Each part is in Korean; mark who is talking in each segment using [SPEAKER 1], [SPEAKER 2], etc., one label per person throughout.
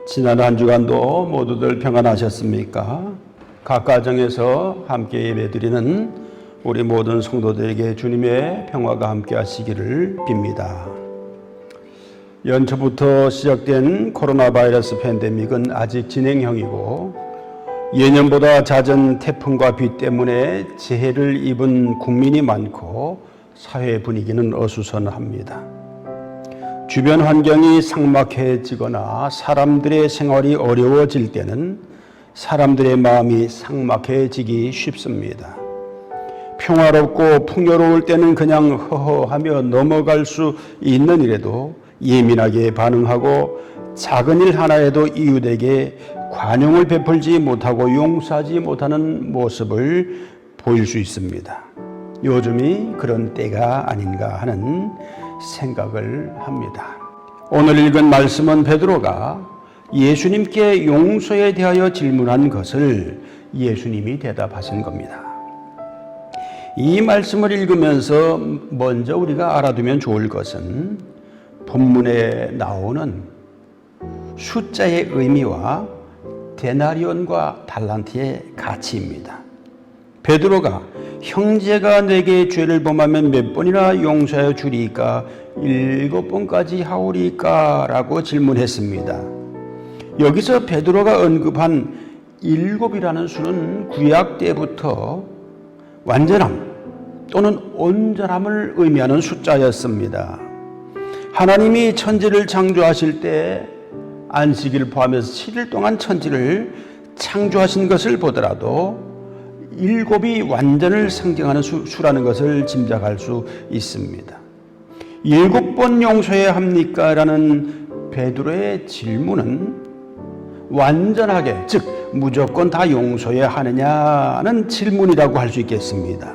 [SPEAKER 1] 지난 한 주간도 모두들 평안하셨습니까? 각 가정에서 함께 예배드리는 우리 모든 성도들에게 주님의 평화가 함께 하시기를 빕니다. 연초부터 시작된 코로나 바이러스 팬데믹은 아직 진행형이고 예년보다 잦은 태풍과 비 때문에 재해를 입은 국민이 많고 사회 분위기는 어수선합니다. 주변 환경이 삭막해지거나 사람들의 생활이 어려워질 때는 사람들의 마음이 삭막해지기 쉽습니다. 평화롭고 풍요로울 때는 그냥 허허하며 넘어갈 수 있는 일에도 예민하게 반응하고 작은 일 하나에도 이웃에게 관용을 베풀지 못하고 용서하지 못하는 모습을 보일 수 있습니다. 요즘이 그런 때가 아닌가 하는 생각을 합니다. 오늘 읽은 말씀은 베드로가 예수님께 용서에 대하여 질문한 것을 예수님이 대답하신 겁니다. 이 말씀을 읽으면서 먼저 우리가 알아두면 좋을 것은 본문에 나오는 숫자의 의미와 데나리온과 달란트의 가치입니다. 베드로가 형제가 내게 죄를 범하면 몇 번이나 용서하여 주리까? 7번까지 하오리까? 라고 질문했습니다. 여기서 베드로가 언급한 7이라는 수는 구약 때부터 완전함 또는 온전함을 의미하는 숫자였습니다. 하나님이 천지를 창조하실 때 안식일을 포함해서 7일 동안 천지를 창조하신 것을 보더라도 7이 완전을 상징하는 수라는 것을 짐작할 수 있습니다. 7번 용서해야 합니까? 라는 베드로의 질문은 완전하게, 즉 무조건 다 용서해야 하느냐는 질문이라고 할 수 있겠습니다.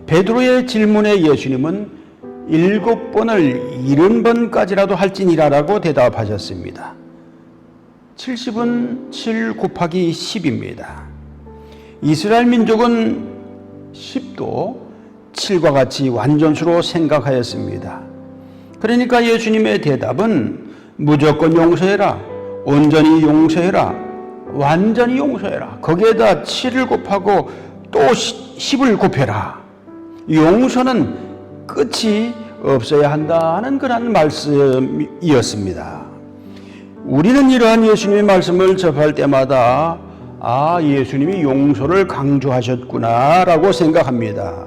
[SPEAKER 1] 베드로의 질문에 예수님은 7번을 70번까지라도 할지니라라고 대답하셨습니다. 70은 7 곱하기 10입니다. 이스라엘 민족은 10도 7과 같이 완전수로 생각하였습니다. 그러니까 예수님의 대답은 무조건 용서해라, 온전히 용서해라, 완전히 용서해라, 거기에다 7을 곱하고 또 10을 곱해라. 용서는 끝이 없어야 한다 하는 그런 말씀이었습니다. 우리는 이러한 예수님의 말씀을 접할 때마다 예수님이 용서를 강조하셨구나 라고 생각합니다.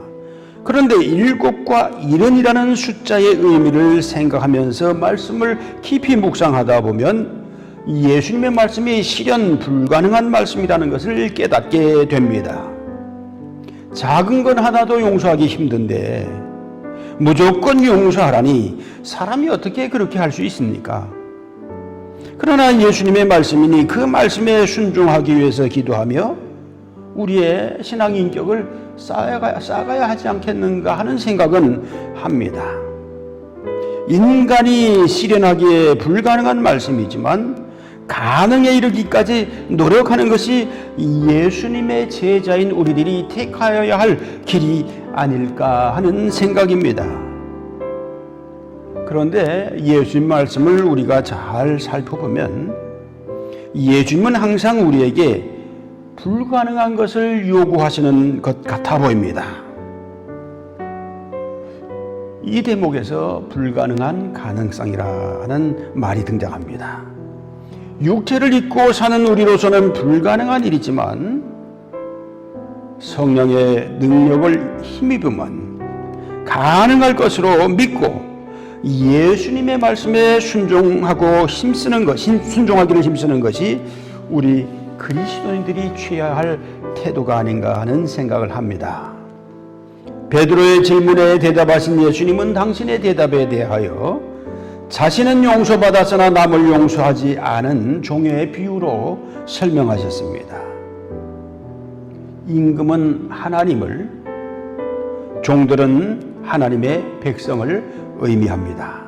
[SPEAKER 1] 그런데 7과 70이라는 숫자의 의미를 생각하면서 말씀을 깊이 묵상하다 보면 예수님의 말씀이 실현 불가능한 말씀이라는 것을 깨닫게 됩니다. 작은 건 하나도 용서하기 힘든데 무조건 용서하라니 사람이 어떻게 그렇게 할 수 있습니까? 그러나 예수님의 말씀이니 그 말씀에 순종하기 위해서 기도하며 우리의 신앙 인격을 쌓아가야 하지 않겠는가 하는 생각은 합니다. 인간이 실현하기에 불가능한 말씀이지만 가능에 이르기까지 노력하는 것이 예수님의 제자인 우리들이 택하여야 할 길이 아닐까 하는 생각입니다. 그런데 예수님 말씀을 우리가 잘 살펴보면 예수님은 항상 우리에게 불가능한 것을 요구하시는 것 같아 보입니다. 이 대목에서 불가능한 가능성이라는 말이 등장합니다. 육체를 입고 사는 우리로서는 불가능한 일이지만 성령의 능력을 힘입으면 가능할 것으로 믿고 예수님의 말씀에 순종하고 순종하기를 힘쓰는 것이 우리 그리스도인들이 취해야 할 태도가 아닌가 하는 생각을 합니다. 베드로의 질문에 대답하신 예수님은 당신의 대답에 대하여 자신은 용서받았으나 남을 용서하지 않은 종의 비유로 설명하셨습니다. 임금은 하나님을, 종들은 하나님의 백성을 의미합니다.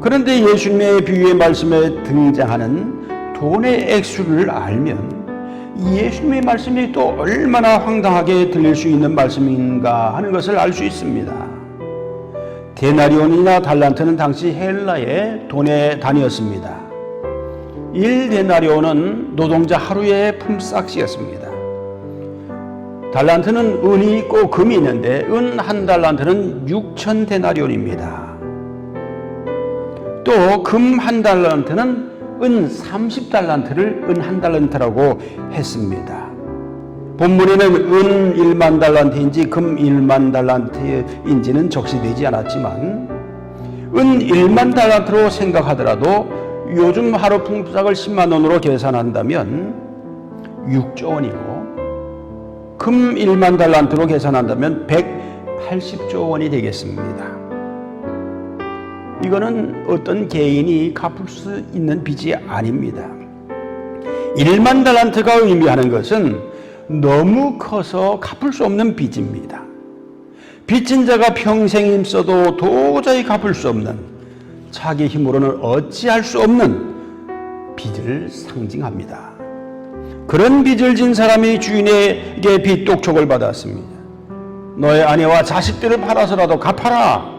[SPEAKER 1] 그런데 예수님의 비유의 말씀에 등장하는 돈의 액수를 알면 예수님의 말씀이 또 얼마나 황당하게 들릴 수 있는 말씀인가 하는 것을 알 수 있습니다. 데나리온이나 달란트는 당시 헬라의 돈의 단위였습니다. 1데나리온은 노동자 하루의 품삯이었습니다. 달란트는 은이 있고 금이 있는데 은 한 달란트는 6,000데나리온입니다. 또 금 한 달란트는 은 30달란트를 은 한 달란트라고 했습니다. 본문에는 은 1만 달란트인지 금 1만 달란트인지는 적시되지 않았지만 은 1만 달란트로 생각하더라도 요즘 하루 품삯을 10만 원으로 계산한다면 6조 원이고 금 1만 달란트로 계산한다면 180조 원이 되겠습니다. 이거는 어떤 개인이 갚을 수 있는 빚이 아닙니다. 1만 달란트가 의미하는 것은 너무 커서 갚을 수 없는 빚입니다. 빚진 자가 평생 힘써도 도저히 갚을 수 없는, 자기 힘으로는 어찌할 수 없는 빚을 상징합니다. 그런 빚을 진 사람이 주인에게 빚독촉을 받았습니다. 너의 아내와 자식들을 팔아서라도 갚아라.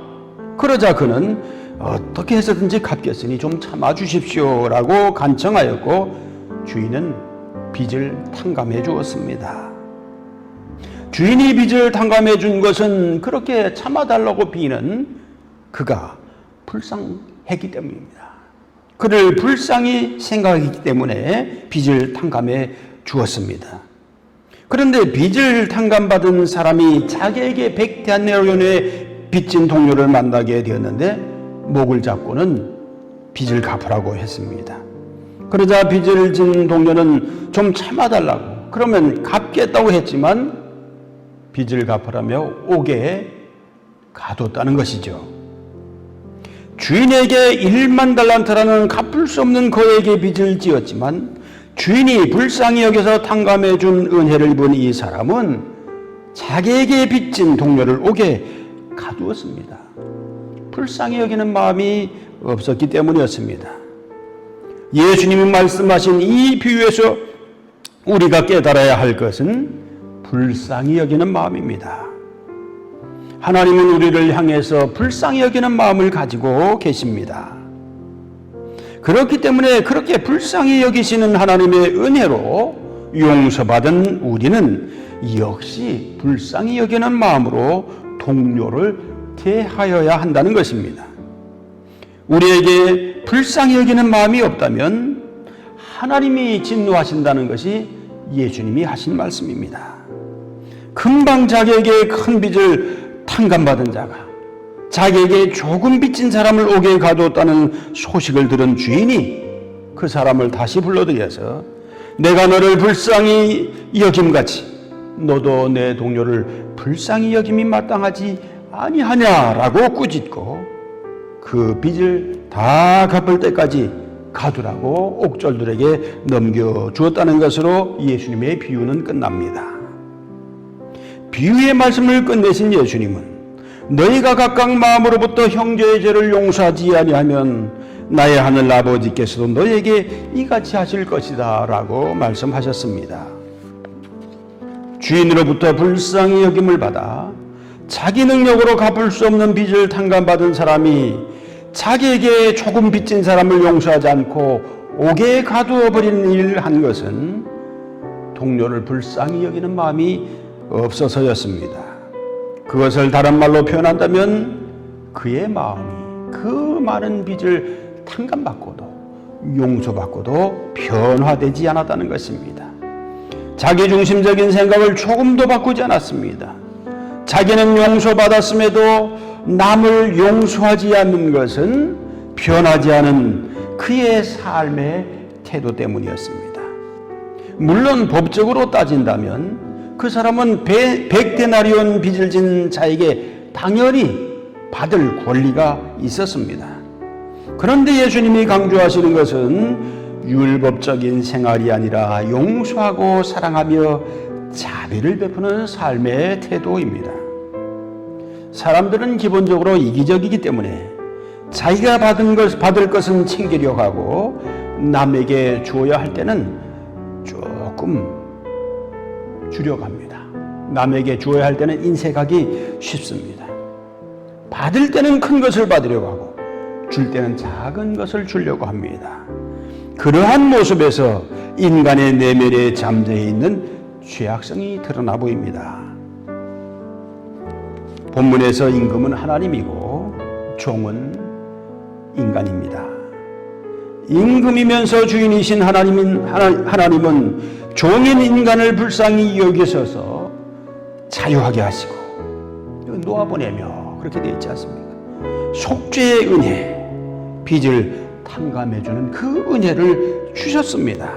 [SPEAKER 1] 그러자 그는 어떻게 해서든지 갚겠으니 좀 참아주십시오 라고 간청하였고 주인은 빚을 탕감해 주었습니다. 주인이 빚을 탕감해 준 것은 그렇게 참아달라고 비는 그가 불쌍했기 때문입니다. 그를 불쌍히 생각했기 때문에 빚을 탕감해 주었습니다. 그런데 빚을 탕감받은 사람이 자기에게 100데나리온의 빚진 동료를 만나게 되었는데 목을 잡고는 빚을 갚으라고 했습니다. 그러자 빚을 진 동료는 좀 참아달라고, 그러면 갚겠다고 했지만 빚을 갚으라며 옥에 가뒀다는 것이죠. 주인에게 1만 달란트라는 갚을 수 없는 그에게 빚을 지었지만 주인이 불쌍히 여겨서 탕감해 준 은혜를 입은 이 사람은 자기에게 빚진 동료를 옥에 가두었습니다. 불쌍히 여기는 마음이 없었기 때문이었습니다. 예수님이 말씀하신 이 비유에서 우리가 깨달아야 할 것은 불쌍히 여기는 마음입니다. 하나님은 우리를 향해서 불쌍히 여기는 마음을 가지고 계십니다. 그렇기 때문에 그렇게 불쌍히 여기시는 하나님의 은혜로 용서받은 우리는 역시 불쌍히 여기는 마음으로 동료를 대하여야 한다는 것입니다. 우리에게 불쌍히 여기는 마음이 없다면 하나님이 진노하신다는 것이 예수님이 하신 말씀입니다. 금방 자기에게 큰 빚을 탕감받은 자가 자기에게 조금 빚진 사람을 옥에 가두었다는 소식을 들은 주인이 그 사람을 다시 불러들여서 내가 너를 불쌍히 여김같이 너도 내 동료를 불쌍히 여김이 마땅하지 아니하냐라고 꾸짖고 그 빚을 다 갚을 때까지 가두라고 옥졸들에게 넘겨주었다는 것으로 예수님의 비유는 끝납니다. 비유의 말씀을 끝내신 예수님은 너희가 각각 마음으로부터 형제의 죄를 용서하지 아니하면 나의 하늘 아버지께서도 너희에게 이같이 하실 것이다 라고 말씀하셨습니다. 주인으로부터 불쌍히 여김을 받아 자기 능력으로 갚을 수 없는 빚을 탕감받은 사람이 자기에게 조금 빚진 사람을 용서하지 않고 옥에 가두어 버리는 일을 한 것은 동료를 불쌍히 여기는 마음이 없어서였습니다. 그것을 다른 말로 표현한다면 그의 마음이 그 많은 빚을 탕감받고도 용서받고도 변화되지 않았다는 것입니다. 자기중심적인 생각을 조금도 바꾸지 않았습니다. 자기는 용서받았음에도 남을 용서하지 않는 것은 변하지 않은 그의 삶의 태도 때문이었습니다. 물론 법적으로 따진다면 그 사람은 100데나리온 빚을 진 자에게 당연히 받을 권리가 있었습니다. 그런데 예수님이 강조하시는 것은 율법적인 생활이 아니라 용서하고 사랑하며 자비를 베푸는 삶의 태도입니다. 사람들은 기본적으로 이기적이기 때문에 자기가 받을 것은 챙기려고 하고 남에게 주어야 할 때는 조금 주려고 합니다. 남에게 주어야 할 때는 인색하기 쉽습니다. 받을 때는 큰 것을 받으려고 하고 줄 때는 작은 것을 주려고 합니다. 그러한 모습에서 인간의 내면에 잠재해 있는 죄악성이 드러나 보입니다. 본문에서 임금은 하나님이고 종은 인간입니다. 임금이면서 주인이신 하나님은 종인 인간을 불쌍히 여기셔서 자유하게 하시고 놓아보내며 그렇게 되어 있지 않습니까? 속죄의 은혜, 빚을 탕감해주는 그 은혜를 주셨습니다.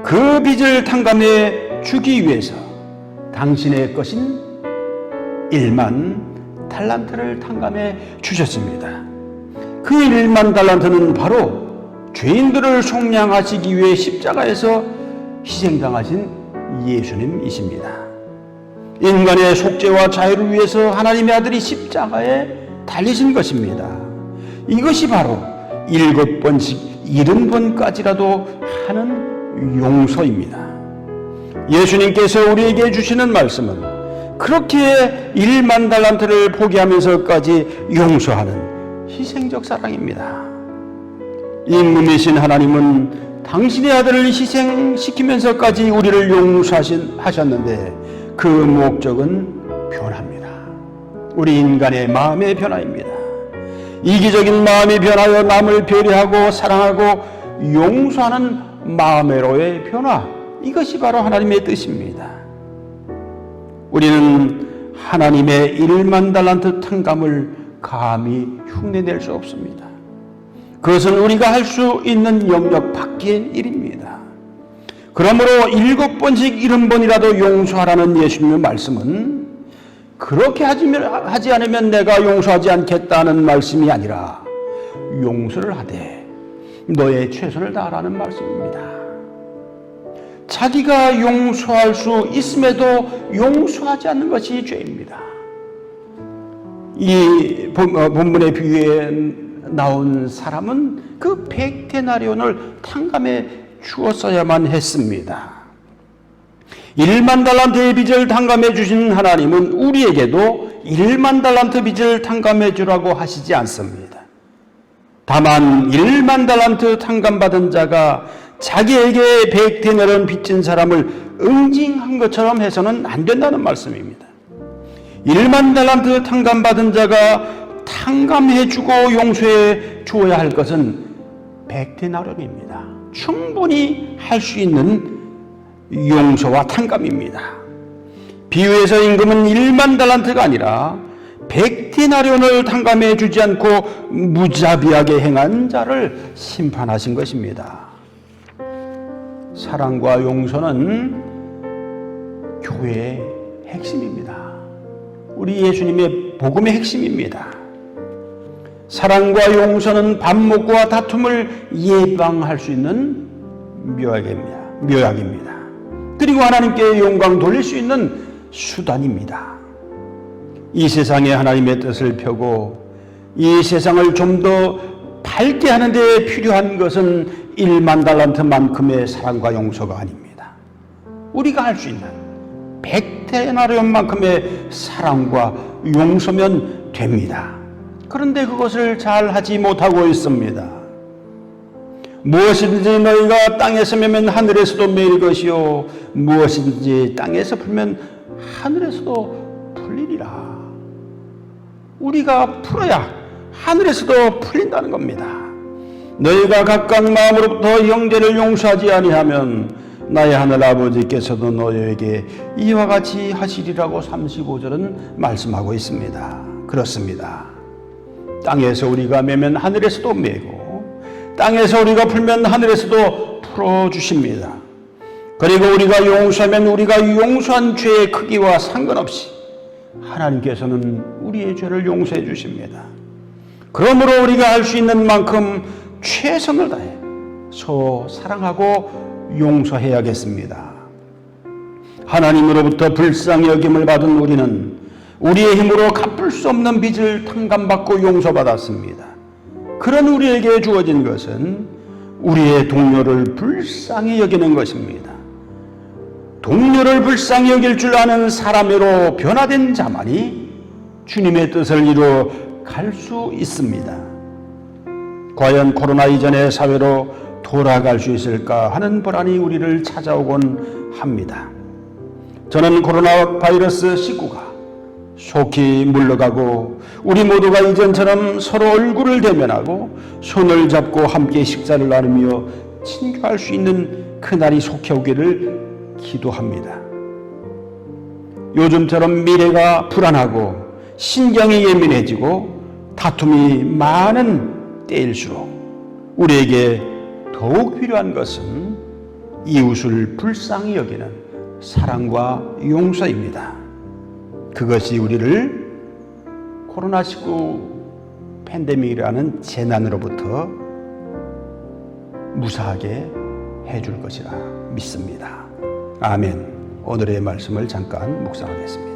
[SPEAKER 1] 그 빚을 탕감해 주기 위해서 당신의 것인 1만 달란트를 탕감해 주셨습니다. 그 1만 달란트는 바로 죄인들을 속량하시기 위해 십자가에서 희생당하신 예수님이십니다. 인간의 속죄와 자유를 위해서 하나님의 아들이 십자가에 달리신 것입니다. 이것이 바로 7번씩 70번까지라도 하는 용서입니다. 예수님께서 우리에게 주시는 말씀은 그렇게 1만 달란트를 포기하면서까지 용서하는 희생적 사랑입니다. 임금이신 하나님은 당신의 아들을 희생시키면서까지 우리를 용서하셨는데 그 목적은 변화입니다. 우리 인간의 마음의 변화입니다. 이기적인 마음이 변하여 남을 배려하고 사랑하고 용서하는 마음으로의 변화, 이것이 바로 하나님의 뜻입니다. 우리는 하나님의 1만 달란트 탕감을 감히 흉내낼 수 없습니다. 그것은 우리가 할 수 있는 영역 밖의 일입니다. 그러므로 7번씩 70번이라도 용서하라는 예수님의 말씀은 그렇게 하지 않으면 내가 용서하지 않겠다는 말씀이 아니라 용서를 하되 너의 최선을 다하라는 말씀입니다. 자기가 용서할 수 있음에도 용서하지 않는 것이 죄입니다. 이 본문의 비유에 나온 사람은 그 100데나리온을 탕감해 주었어야만 했습니다. 1만 달란트의 빚을 탕감해 주신 하나님은 우리에게도 1만 달란트 빚을 탕감해 주라고 하시지 않습니다. 다만 1만 달란트 탕감받은 자가 자기에게 100데나리온 빚진 사람을 응징한 것처럼 해서는 안 된다는 말씀입니다. 1만 달란트 탕감받은 자가 탕감해주고 용서해 주어야 할 것은 100데나리온입니다. 충분히 할 수 있는 용서와 탕감입니다. 비유에서 임금은 1만 달란트가 아니라 100데나리온을 탕감해 주지 않고 무자비하게 행한 자를 심판하신 것입니다. 사랑과 용서는 교회의 핵심입니다. 우리 예수님의 복음의 핵심입니다. 사랑과 용서는 반목과 다툼을 예방할 수 있는 묘약입니다. 그리고 하나님께 영광 돌릴 수 있는 수단입니다. 이 세상에 하나님의 뜻을 펴고 이 세상을 좀 더 밝게 하는 데 필요한 것은 1만 달란트만큼의 사랑과 용서가 아닙니다. 우리가 할 수 있는 100데나리온만큼의 사랑과 용서면 됩니다. 그런데 그것을 잘 하지 못하고 있습니다. 무엇이든지 너희가 땅에서 매면 하늘에서도 매일 것이요 무엇이든지 땅에서 풀면 하늘에서도 풀리리라. 우리가 풀어야 하늘에서도 풀린다는 겁니다. 너희가 각각 마음으로부터 형제를 용서하지 아니하면 나의 하늘 아버지께서도 너희에게 이와 같이 하시리라고 35절은 말씀하고 있습니다. 그렇습니다. 땅에서 우리가 매면 하늘에서도 매고 땅에서 우리가 풀면 하늘에서도 풀어주십니다. 그리고 우리가 용서하면 우리가 용서한 죄의 크기와 상관없이 하나님께서는 우리의 죄를 용서해 주십니다. 그러므로 우리가 할 수 있는 만큼 최선을 다해 서로 사랑하고 용서해야겠습니다. 하나님으로부터 불쌍히 여김을 받은 우리는 우리의 힘으로 갚을 수 없는 빚을 탕감받고 용서받았습니다. 그런 우리에게 주어진 것은 우리의 동료를 불쌍히 여기는 것입니다. 동료를 불쌍히 여길 줄 아는 사람으로 변화된 자만이 주님의 뜻을 이루어 갈 수 있습니다. 과연 코로나 이전의 사회로 돌아갈 수 있을까 하는 불안이 우리를 찾아오곤 합니다. 저는 코로나 바이러스 19가 속히 물러가고 우리 모두가 이전처럼 서로 얼굴을 대면하고 손을 잡고 함께 식사를 나누며 친교할 수 있는 그날이 속히 오기를 기도합니다. 요즘처럼 미래가 불안하고 신경이 예민해지고 다툼이 많은 때일수록 우리에게 더욱 필요한 것은 이웃을 불쌍히 여기는 사랑과 용서입니다. 그것이 우리를 코로나19 팬데믹이라는 재난으로부터 무사하게 해줄 것이라 믿습니다. 아멘. 오늘의 말씀을 잠깐 묵상하겠습니다.